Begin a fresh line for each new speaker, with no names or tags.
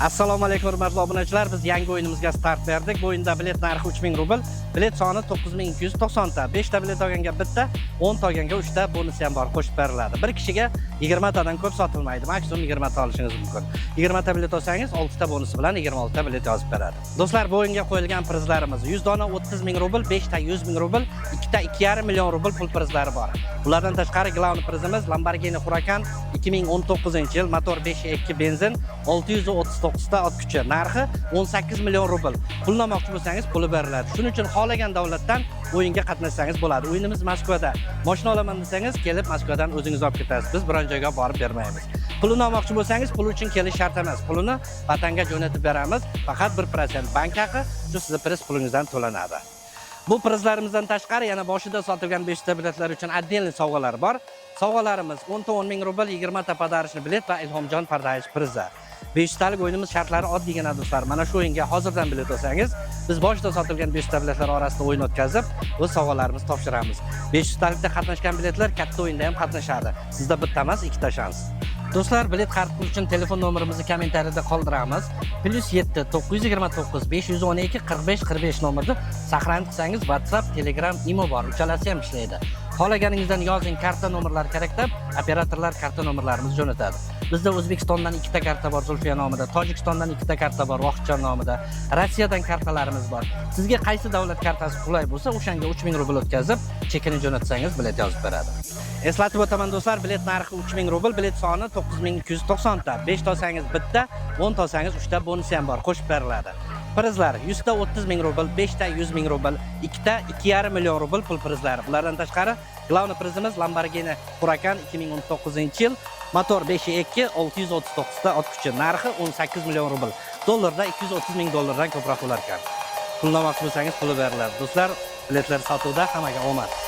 Assalomu alaykum hurmatli obunachilar. Biz yangi o'yinimizga start berdik. Bu o'yinda bilet narxi 3000 rubl, bilet soni 9290 ta. 5 ta bilet olganga bitta, 10 ta olganga 3 ta bonus ham bor, qo'shib beriladi. Bir kishiga 20 tadan ko'p sotilmaydi. Maksimum 20 ta olishingiz mumkin. 20 ta bilet olsangiz 6 ta bonus bilan 26 ta bilet yozib beradi. Do'stlar, bu o'yinga qo'yilgan prizlarimiz 100 dona 30 ming rubl, 5 ta 100 ming rubl, 2 ta 2,5 million rubl pul prizlari bor. Ulardan tashqari glavni prizimiz Lamborghini Huracan 2019-yil, motor 5.2 benzin, 639 ta ot kuchi, narxi 18 million rubl. Pulni olmoqchi bo'lsangiz puli beriladi. Shuning uchun xohlagan davlatdan o'yinga qatnashsangiz bo'ladi. O'yinimiz Moskvada. Mashina olaman desangiz, kelib Moskvadan o'zingiz olib ketasiz. Biz biron joyga borib bermaymiz. Pulini olmoqchi bo'lsangiz, pul uchun kelish shart emas. Pulini vatanga jo'natib beramiz. Faqat 1% bank haqi shu sizning priz pulingizdan to'lanadi. Bu prizlarimizdan tashqari yana boshida sotilgan 5 ta biletlar uchun отдельный sovg'alar bor. Sovg'alarimiz 10 ming rubl, 20 ta podarishni bilet va Ilhomjon Pardayev prizi. 5 talik o'yinimiz shartlari oddiygina do'stlar. Mana shu o'yinga hozirdan bilet olsangiz, biz boshida sotilgan 5 ta biletlar orasida o'yin o'tkazib, o'z sovg'alarimizni topshiramiz. 500 talikda qatnashgan biletlar katta o'yinda ham qatnashadi. Sizda bitta emas, 2 ta shans. Do'stlar, bilet xarid qilish uchun telefon nomerimizni kommentariyada qoldiramiz. +7 929 512 45 45 nomerda saqlanib qilsangiz WhatsApp, Telegram, Imo bor. Uchalasi ham ishlaydi. Xohlaganingizdan yozing, karta nomerlari kerak deb, operatorlar karta nomerlarimizni jo'natadi. Bizda O'zbekistondan 2 ta karta bor Zulfiya nomida, Tojikistondan 2 ta karta bor Vohidjon nomida, Rossiyadan kartalarimiz bor. Sizga qaysi davlat kartasi qulay bo'lsa, o'shanga 3000 rubl o'tkazib, chekini jo'natsangiz bilet yozib beradi. Eslatib o'taman do'stlar, bilet narxi 3000 rubl, bilet soni 9290 ta. 5 ta olsangiz bitta, 10 ta olsangiz 3 ta bonus ham bor, qo'shib beriladi. Prizlar 100 ta 30 ming rubl, 5 ta 100 ming rubl, 2 ta 2,5 million rubl pul prizlari. Bulardan tashqari glavni prizimiz Lamborghini Huracan 2019-yil, motor 5.2, 639 ta ot kuchi, narxi 18 million rubl. Dollarda 230 ming dollardan ko'proq bo'lar ekan. Pulni olmoqchi bo'lsangiz puli beriladi. Do'stlar, biletlar sotuvda, hammaga omad.